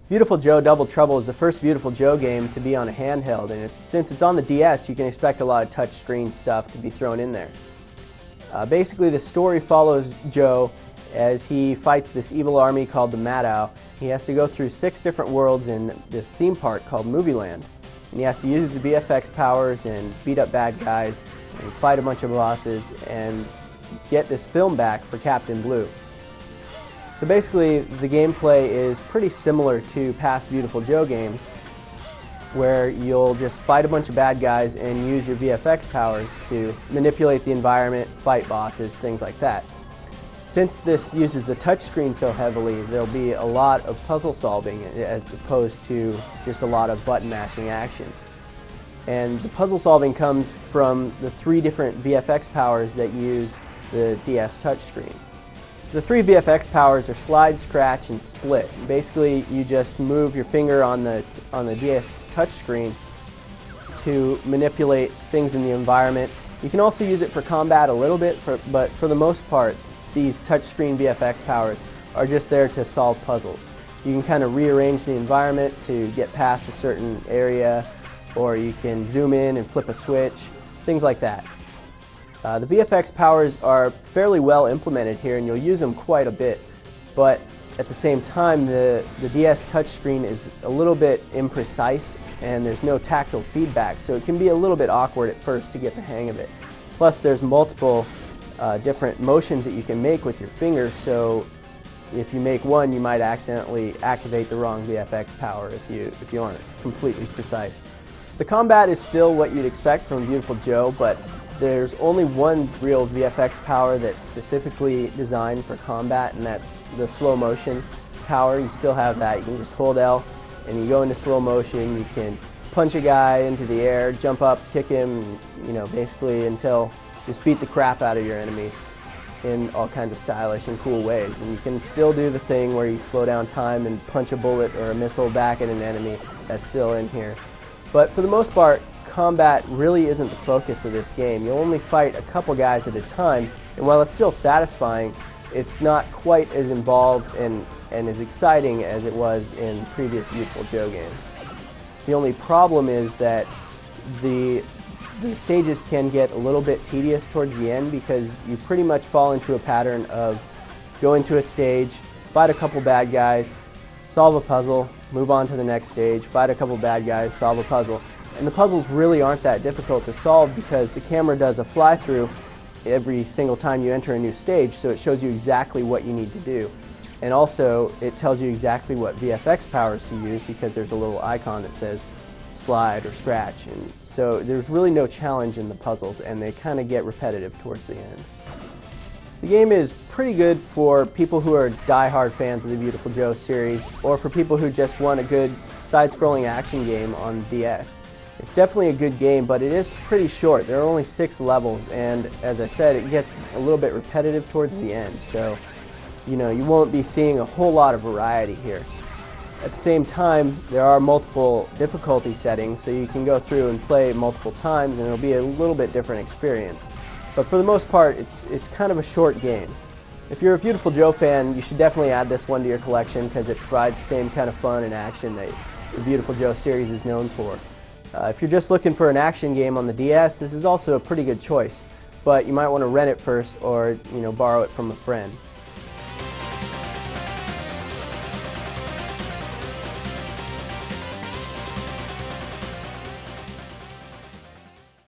Viewtiful Joe Double Trouble is the first Viewtiful Joe game to be on a handheld, and since it's on the DS, you can expect a lot of touchscreen stuff to be thrown in there. Basically, the story follows Joe as he fights this evil army called the Maddow. He has to go through 6 different worlds in this theme park called Movie Land. And he has to use his VFX powers and beat up bad guys and fight a bunch of bosses and get this film back for Captain Blue. So basically, the gameplay is pretty similar to past Viewtiful Joe games, where you'll just fight a bunch of bad guys and use your VFX powers to manipulate the environment, fight bosses, things like that. Since this uses a touchscreen so heavily, there'll be a lot of puzzle solving as opposed to just a lot of button mashing action. And the puzzle solving comes from the 3 different VFX powers that use the DS touchscreen. The 3 VFX powers are slide, scratch, and split. Basically, you just move your finger on the DS touchscreen to manipulate things in the environment. You can also use it for combat a little bit, but for the most part, these touchscreen VFX powers are just there to solve puzzles. You can kind of rearrange the environment to get past a certain area, or you can zoom in and flip a switch, things like that. The VFX powers are fairly well implemented here, and you'll use them quite a bit, but at the same time the DS touchscreen is a little bit imprecise and there's no tactile feedback, so it can be a little bit awkward at first to get the hang of it. Plus there's multiple different motions that you can make with your finger, so if you make one you might accidentally activate the wrong VFX power if you aren't completely precise. The combat is still what you'd expect from Viewtiful Joe, but there's only one real VFX power that's specifically designed for combat, and that's the slow motion power. You still have that. You can just hold L and you go into slow motion. You can punch a guy into the air, jump up, kick him, basically until just beat the crap out of your enemies in all kinds of stylish and cool ways. And you can still do the thing where you slow down time and punch a bullet or a missile back at an enemy. That's still in here. But for the most part, combat really isn't the focus of this game. You'll only fight a couple guys at a time, and while it's still satisfying, it's not quite as involved and as exciting as it was in previous Viewtiful Joe games. The only problem is that the stages can get a little bit tedious towards the end, because you pretty much fall into a pattern of go into a stage, fight a couple bad guys, solve a puzzle, move on to the next stage, fight a couple bad guys, solve a puzzle. And the puzzles really aren't that difficult to solve because the camera does a fly-through every single time you enter a new stage, so it shows you exactly what you need to do. And also, it tells you exactly what VFX powers to use because there's a little icon that says slide or scratch. And so there's really no challenge in the puzzles, and they kind of get repetitive towards the end. The game is pretty good for people who are die-hard fans of the Viewtiful Joe series, or for people who just want a good side-scrolling action game on DS. It's definitely a good game, but it is pretty short. There are only 6 levels, and as I said, it gets a little bit repetitive towards the end, so you won't be seeing a whole lot of variety here. At the same time, there are multiple difficulty settings, so you can go through and play multiple times, and it'll be a little bit different experience. But for the most part, it's kind of a short game. If you're a Viewtiful Joe fan, you should definitely add this one to your collection because it provides the same kind of fun and action that the Viewtiful Joe series is known for. If you're just looking for an action game on the DS, this is also a pretty good choice, but you might want to rent it first or borrow it from a friend.